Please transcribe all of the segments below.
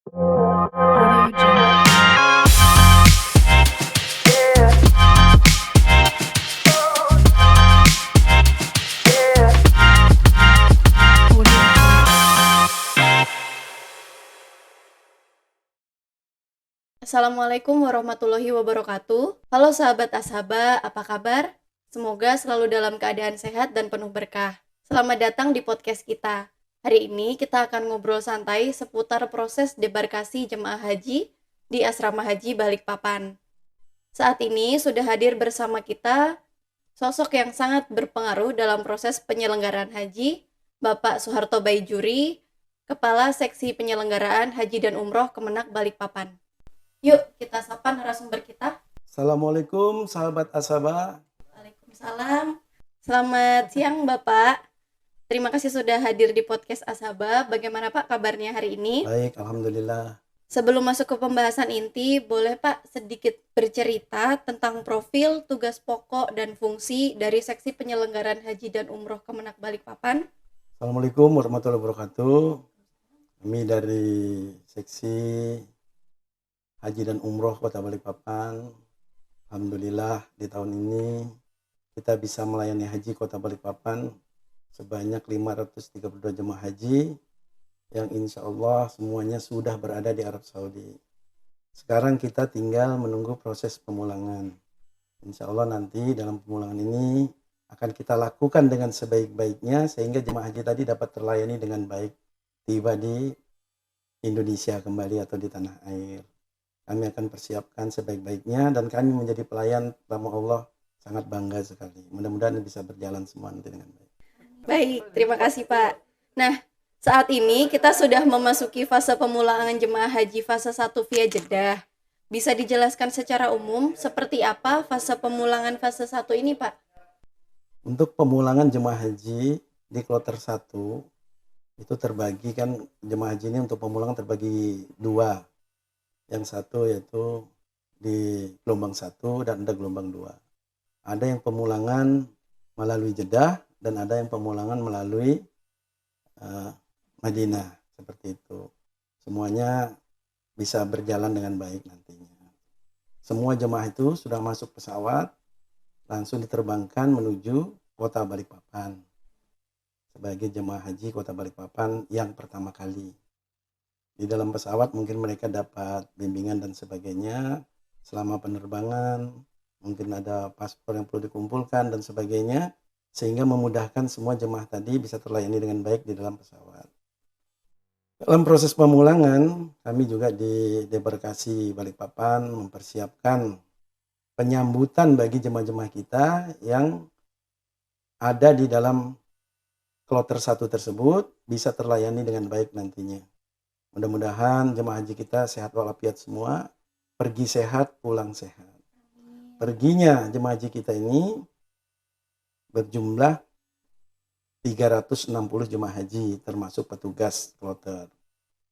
Audio Jungle. Audio Assalamualaikum warahmatullahi wabarakatuh. Halo sahabat Asaba, apa kabar? Semoga selalu dalam keadaan sehat dan penuh berkah. Selamat datang di podcast kita. Hari ini kita akan ngobrol santai seputar proses debarkasi jemaah haji di Asrama Haji Balikpapan. Saat ini sudah hadir bersama kita sosok yang sangat berpengaruh dalam proses penyelenggaraan haji, Bapak Soeharto Baijuri, Kepala Seksi Penyelenggaraan Haji dan Umroh Kemenak Balikpapan. Yuk kita sapa narasumber kita. Assalamualaikum sahabat Asaba. Waalaikumsalam. Selamat siang Bapak. Terima kasih sudah hadir di podcast Asaba. Bagaimana Pak kabarnya hari ini? Baik, alhamdulillah. Sebelum masuk ke pembahasan inti, boleh Pak sedikit bercerita tentang profil, tugas pokok, dan fungsi dari Seksi Penyelenggaraan Haji dan Umroh Kemenak Balikpapan? Assalamualaikum warahmatullahi wabarakatuh. Kami dari Seksi Haji dan Umroh Kota Balikpapan, alhamdulillah di tahun ini kita bisa melayani haji Kota Balikpapan sebanyak 532 jemaah haji yang insya Allah semuanya sudah berada di Arab Saudi. Sekarang kita tinggal menunggu proses pemulangan. Insya Allah nanti dalam pemulangan ini akan kita lakukan dengan sebaik-baiknya sehingga jemaah haji tadi dapat terlayani dengan baik tiba di Indonesia kembali atau di tanah air. Kami akan persiapkan sebaik-baiknya dan kami menjadi pelayan tamu Allah sangat bangga sekali. Mudah-mudahan bisa berjalan semua nanti dengan baik. Baik, terima kasih Pak. Nah, saat ini kita sudah memasuki fase pemulangan jemaah haji fase 1 via Jeddah. Bisa dijelaskan secara umum seperti apa fase pemulangan fase 1 ini Pak? Untuk pemulangan jemaah haji di kloter 1 itu terbagi kan, jemaah haji ini untuk pemulangan terbagi dua. Yang satu yaitu di gelombang 1 dan ada gelombang 2. Ada yang pemulangan melalui Jeddah dan ada yang pemulangan melalui Madinah, seperti itu. Semuanya bisa berjalan dengan baik nantinya. Semua jemaah itu sudah masuk pesawat, langsung diterbangkan menuju Kota Balikpapan sebagai jemaah haji Kota Balikpapan yang pertama kali. Di dalam pesawat mungkin mereka dapat bimbingan dan sebagainya selama penerbangan, mungkin ada paspor yang perlu dikumpulkan dan sebagainya, sehingga memudahkan semua jemaah tadi bisa terlayani dengan baik di dalam pesawat. Dalam proses pemulangan, kami juga di debarkasi Balikpapan mempersiapkan penyambutan bagi jemaah-jemaah kita yang ada di dalam kloter 1 tersebut bisa terlayani dengan baik nantinya. Mudah-mudahan jemaah haji kita sehat walafiat semua, pergi sehat, pulang sehat. Perginya jemaah haji kita ini berjumlah 360 jemaah haji termasuk petugas kloter.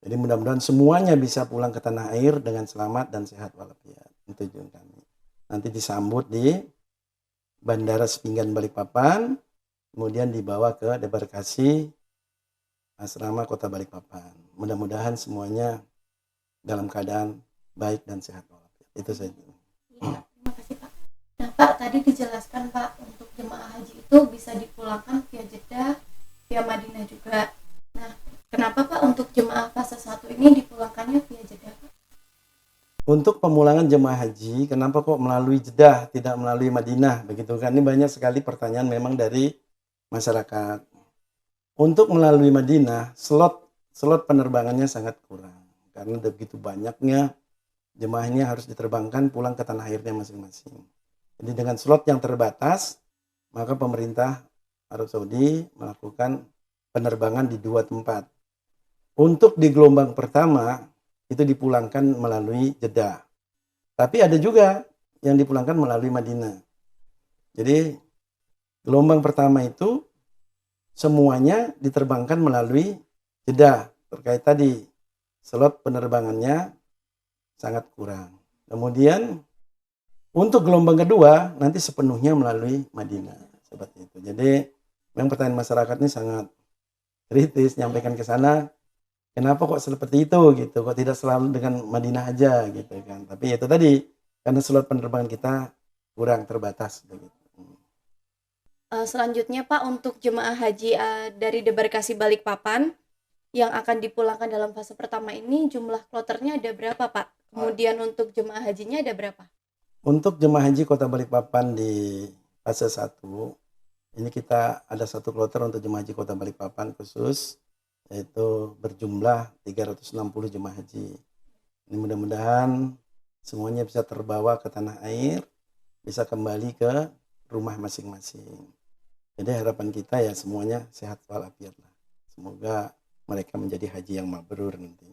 Jadi mudah-mudahan semuanya bisa pulang ke tanah air dengan selamat dan sehat walafiat. Itu tujuan kami. Nanti disambut di Bandara Sepinggan Balikpapan, kemudian dibawa ke debarkasi Asrama Kota Balikpapan. Mudah-mudahan semuanya dalam keadaan baik dan sehat walafiat. Itu saja. Ya, terima kasih Pak. Nah Pak, tadi dijelaskan Pak untuk jemaah haji itu bisa dipulangkan via Jeddah, via Madinah juga. Nah, kenapa Pak untuk jemaah fase 1 ini dipulangkannya via Jeddah Pak? Untuk pemulangan jemaah haji, kenapa kok melalui Jeddah, tidak melalui Madinah? Begitu kan? Ini banyak sekali pertanyaan memang dari masyarakat. Untuk melalui Madinah, slot penerbangannya sangat kurang. Karena begitu banyaknya jemaahnya harus diterbangkan pulang ke tanah airnya masing-masing. Jadi dengan slot yang terbatas, maka pemerintah Arab Saudi melakukan penerbangan di 2 tempat. Untuk di gelombang pertama, itu dipulangkan melalui Jeddah. Tapi ada juga yang dipulangkan melalui Madinah. Jadi gelombang pertama itu semuanya diterbangkan melalui Jeddah. Terkait tadi slot penerbangannya sangat kurang. Kemudian untuk gelombang kedua nanti sepenuhnya melalui Madinah, seperti itu. Jadi memang pertanyaan masyarakat ini sangat kritis, nyampaikan ke sana kenapa kok seperti itu gitu, kok tidak selalu dengan Madinah aja gitu kan. Tapi itu tadi, karena slot penerbangan kita kurang terbatas begitu. Selanjutnya Pak, untuk jemaah haji dari debarkasi Balikpapan yang akan dipulangkan dalam fase pertama ini jumlah kloternya ada berapa Pak? Kemudian untuk jemaah hajinya ada berapa? Untuk jemaah haji Kota Balikpapan di fase 1, ini kita ada satu kloter untuk jemaah haji Kota Balikpapan khusus, yaitu berjumlah 360 jemaah haji. Ini mudah-mudahan semuanya bisa terbawa ke tanah air, bisa kembali ke rumah masing-masing. Jadi harapan kita ya semuanya sehat walafiat lah. Semoga mereka menjadi haji yang mabrur nanti.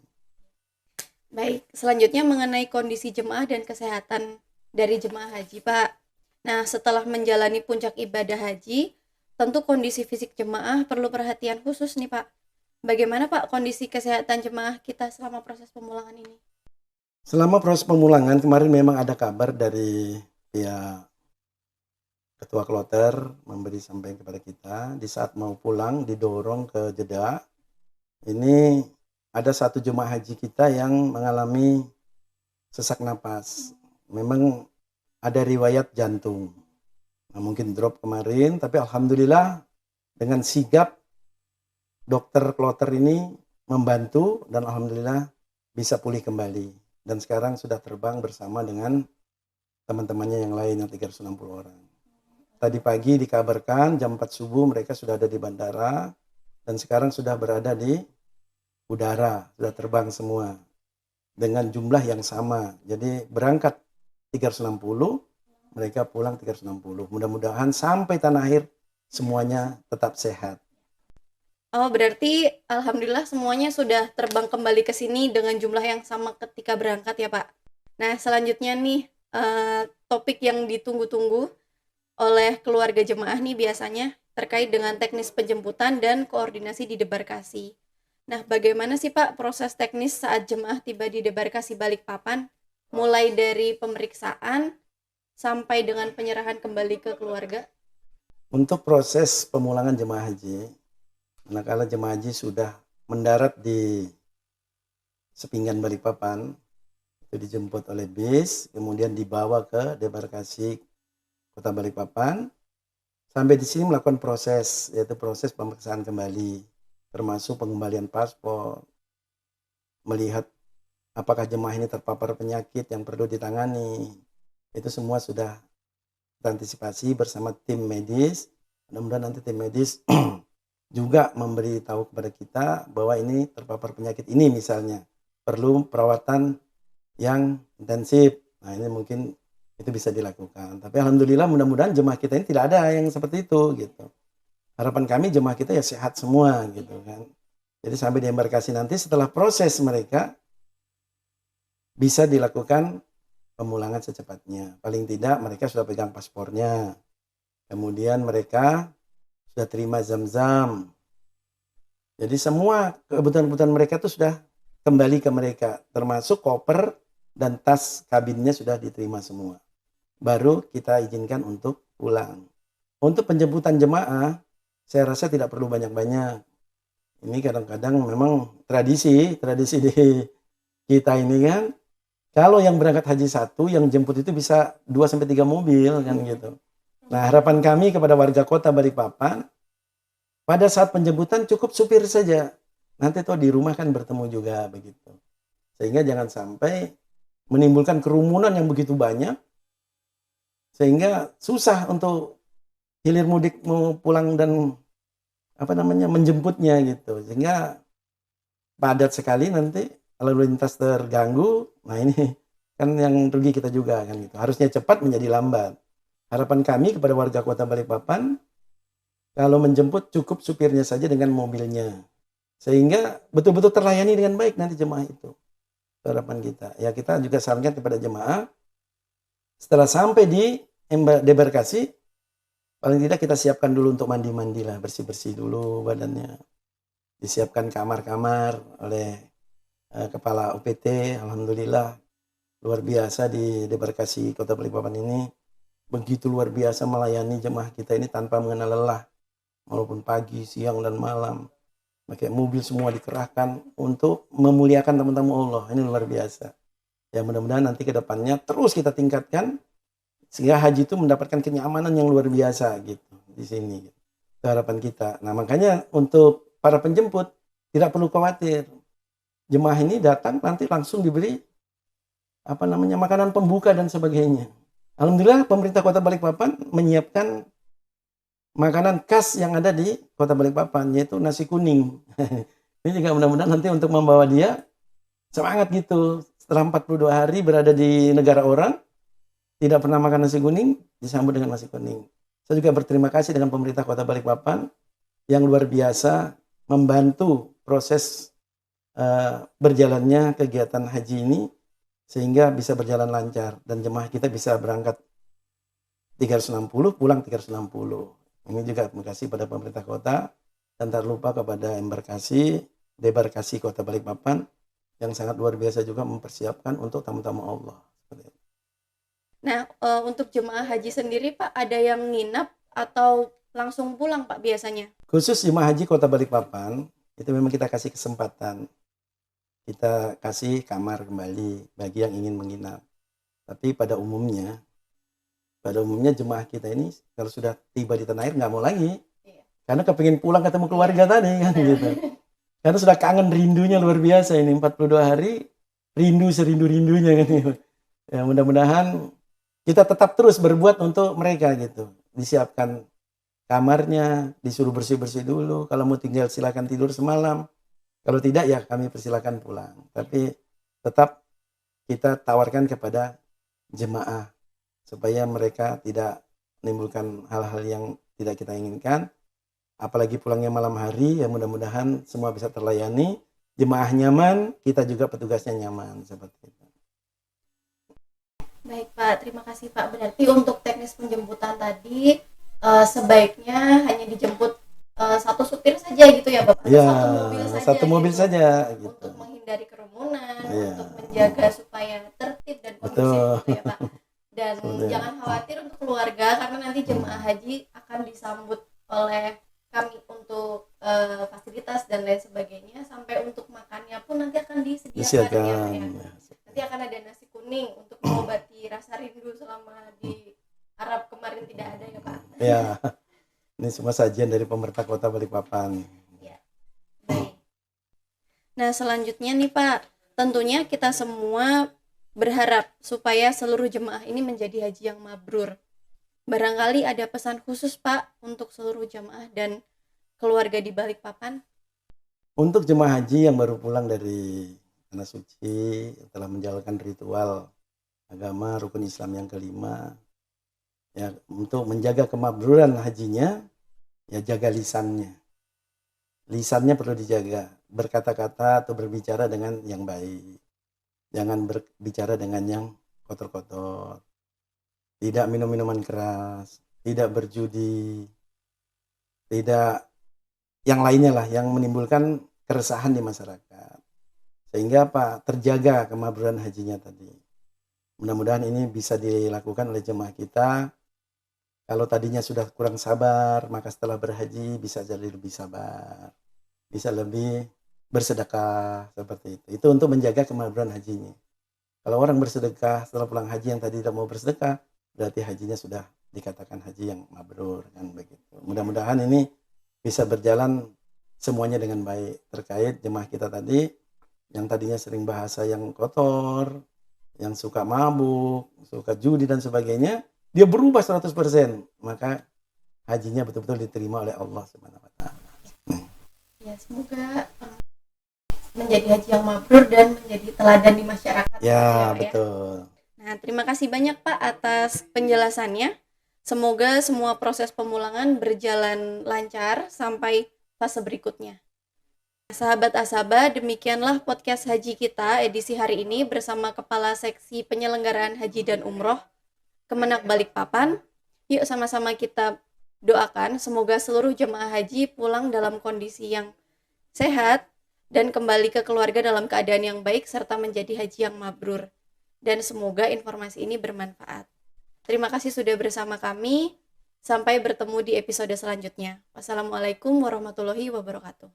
Baik, selanjutnya mengenai kondisi jemaah dan kesehatan dari jemaah haji Pak. Nah, setelah menjalani puncak ibadah haji, tentu kondisi fisik jemaah perlu perhatian khusus nih Pak. Bagaimana Pak kondisi kesehatan jemaah kita selama proses pemulangan ini? Selama proses pemulangan kemarin memang ada kabar dari pihak Ketua Kloter memberi sampaikan kepada kita di saat mau pulang didorong ke Jeddah. Ini ada satu jemaah haji kita yang mengalami sesak napas. Memang ada riwayat jantung. Nah, mungkin drop kemarin, tapi alhamdulillah dengan sigap dokter Kloter ini membantu dan alhamdulillah bisa pulih kembali. Dan sekarang sudah terbang bersama dengan teman-temannya yang lain yang 360 orang. Tadi pagi dikabarkan jam 4 subuh mereka sudah ada di bandara dan sekarang sudah berada di udara, sudah terbang semua dengan jumlah yang sama. Jadi berangkat 360, mereka pulang 360. Mudah-mudahan sampai tanah air semuanya tetap sehat. Oh, berarti alhamdulillah semuanya sudah terbang kembali ke sini dengan jumlah yang sama ketika berangkat ya Pak. Nah, selanjutnya nih topik yang ditunggu-tunggu oleh keluarga jemaah nih biasanya terkait dengan teknis penjemputan dan koordinasi di debarkasi. Nah, bagaimana sih Pak proses teknis saat jemaah tiba di debarkasi Balikpapan, mulai dari pemeriksaan sampai dengan penyerahan kembali ke keluarga? Untuk proses pemulangan jemaah haji, manakala jemaah haji sudah mendarat di Sepinggan Balikpapan, itu dijemput oleh bis, kemudian dibawa ke debarkasi Kota Balikpapan, sampai di sini melakukan proses, yaitu proses pemeriksaan kembali, termasuk pengembalian paspor, melihat apakah jemaah ini terpapar penyakit yang perlu ditangani. Itu semua sudah terantisipasi bersama tim medis. Mudah-mudahan nanti tim medis juga memberitahu kepada kita bahwa ini terpapar penyakit ini misalnya, perlu perawatan yang intensif. Nah, ini mungkin itu bisa dilakukan. Tapi alhamdulillah mudah-mudahan jemaah kita ini tidak ada yang seperti itu gitu. Harapan kami jemaah kita ya sehat semua gitu kan. Jadi sampai di embarkasi nanti setelah proses mereka bisa dilakukan pemulangan secepatnya. Paling tidak mereka sudah pegang paspornya. Kemudian mereka sudah terima zam-zam. Jadi semua kebutuhan-kebutuhan mereka itu sudah kembali ke mereka. Termasuk koper dan tas kabinnya sudah diterima semua. Baru kita izinkan untuk pulang. Untuk penjemputan jemaah, saya rasa tidak perlu banyak-banyak. Ini kadang-kadang memang tradisi di kita ini kan. Kalau yang berangkat haji satu, yang jemput itu bisa 2-3 mobil kan gitu. Nah, harapan kami kepada warga kota Balikpapan, pada saat penjemputan cukup supir saja. Nanti tuh di rumah kan bertemu juga begitu. Sehingga jangan sampai menimbulkan kerumunan yang begitu banyak, sehingga susah untuk hilir mudik mau pulang dan menjemputnya gitu. Sehingga padat sekali nanti lalu lintas terganggu. Nah, ini kan yang rugi kita juga kan gitu. Harusnya cepat menjadi lambat. Harapan kami kepada warga kota Balikpapan, kalau menjemput cukup supirnya saja dengan mobilnya. Sehingga betul-betul terlayani dengan baik nanti jemaah itu. Harapan kita. Ya, kita juga sarankan kepada jemaah, setelah sampai di debarkasi, paling tidak kita siapkan dulu untuk mandi-mandi lah, bersih-bersih dulu badannya. Disiapkan kamar-kamar oleh Kepala UPT, alhamdulillah luar biasa di debarkasi Kota Balikpapan ini. Begitu luar biasa melayani jemaah kita ini tanpa mengenal lelah. Walaupun pagi, siang, dan malam. pakai mobil semua dikerahkan untuk memuliakan tamu-tamu Allah. Ini luar biasa. Ya mudah-mudahan nanti ke depannya terus kita tingkatkan sehingga haji itu mendapatkan kenyamanan yang luar biasa gitu di sini. Itu harapan kita. Nah makanya untuk para penjemput tidak perlu khawatir. Jemaah ini datang nanti langsung diberi makanan pembuka dan sebagainya. Alhamdulillah pemerintah Kota Balikpapan menyiapkan makanan khas yang ada di Kota Balikpapan, yaitu nasi kuning. Ini juga mudah-mudahan nanti untuk membawa dia semangat gitu. Setelah 42 hari berada di negara orang, tidak pernah makan nasi kuning, disambut dengan nasi kuning. Saya juga berterima kasih dengan pemerintah Kota Balikpapan yang luar biasa membantu proses berjalannya kegiatan haji ini sehingga bisa berjalan lancar dan jemaah kita bisa berangkat 360, pulang 360. Ini juga terima kasih pada pemerintah kota dan tak lupa kepada debarkasi Kota Balikpapan yang sangat luar biasa juga mempersiapkan untuk tamu-tamu Allah. Nah, untuk jemaah haji sendiri Pak, ada yang nginap atau langsung pulang Pak biasanya? Khusus jemaah haji Kota Balikpapan, itu memang kita kasih kesempatan. Kita kasih kamar kembali bagi yang ingin menginap. Tapi pada umumnya jemaah kita ini kalau sudah tiba di tanah air nggak mau lagi. Karena kepingin pulang ketemu keluarga tadi kan gitu. Karena sudah kangen, rindunya luar biasa ini 42 hari, rindu serindu-rindunya kan gitu. Ya mudah-mudahan kita tetap terus berbuat untuk mereka gitu. Disiapkan kamarnya, disuruh bersih-bersih dulu. Kalau mau tinggal silakan tidur semalam. Kalau tidak ya kami persilakan pulang. Tapi tetap kita tawarkan kepada jemaah supaya mereka tidak menimbulkan hal-hal yang tidak kita inginkan. Apalagi pulangnya malam hari, ya mudah-mudahan semua bisa terlayani. Jemaah nyaman, kita juga petugasnya nyaman seperti itu. Baik Pak, terima kasih Pak. Berarti untuk teknis penjemputan tadi sebaiknya hanya dijemput satu supir saja gitu ya Bapak? Ya, satu mobil saja gitu. Untuk menghindari kerumunan, Ya. untuk menjaga supaya tertib dan kondusif gitu ya Pak. Dan jangan khawatir untuk keluarga karena nanti jemaah haji akan disambut oleh kami untuk fasilitas dan lain sebagainya, sampai untuk makannya pun nanti akan disediakan ya Pak ya. Nanti akan ada nasi kuning untuk mengobati rasa rindu selama di Arab kemarin tidak ada ya Pak. Ya, ini semua sajian dari pemerintah Kota Balikpapan. Ya. Baik. Nah selanjutnya nih Pak, tentunya kita semua berharap supaya seluruh jemaah ini menjadi haji yang mabrur. Barangkali ada pesan khusus Pak untuk seluruh jemaah dan keluarga di Balikpapan? Untuk jemaah haji yang baru pulang dari Tanah Suci, telah menjalankan ritual agama rukun Islam yang kelima, ya untuk menjaga kemabruran hajinya, ya jaga lisannya. Lisannya perlu dijaga, berkata-kata atau berbicara dengan yang baik. Jangan berbicara dengan yang kotor-kotor. Tidak minum minuman keras, tidak berjudi, tidak yang lainnya lah yang menimbulkan keresahan di masyarakat. Sehingga terjaga kemabruran hajinya tadi. Mudah-mudahan ini bisa dilakukan oleh jemaah kita. Kalau tadinya sudah kurang sabar, maka setelah berhaji bisa jadi lebih sabar. Bisa lebih bersedekah seperti itu. Itu untuk menjaga kemabruran hajinya. Kalau orang bersedekah setelah pulang haji yang tadi tidak mau bersedekah, berarti hajinya sudah dikatakan haji yang mabrur kan begitu. Mudah-mudahan ini bisa berjalan semuanya dengan baik. Terkait jemaah kita tadi yang tadinya sering bahasa yang kotor, yang suka mabuk, suka judi dan sebagainya, dia berubah 100%. Maka hajinya betul-betul diterima oleh Allah Subhanahu wa taala. Ya, semoga menjadi haji yang mabrur dan menjadi teladan di masyarakat. Ya, betul. Nah, terima kasih banyak Pak atas penjelasannya. Semoga semua proses pemulangan berjalan lancar sampai fase berikutnya. Sahabat Asaba, demikianlah podcast haji kita edisi hari ini bersama Kepala Seksi Penyelenggaraan Haji dan Umroh Kemenak Balikpapan. Yuk sama-sama kita doakan semoga seluruh jemaah haji pulang dalam kondisi yang sehat dan kembali ke keluarga dalam keadaan yang baik serta menjadi haji yang mabrur. Dan semoga informasi ini bermanfaat. Terima kasih sudah bersama kami. Sampai bertemu di episode selanjutnya. Wassalamualaikum warahmatullahi wabarakatuh.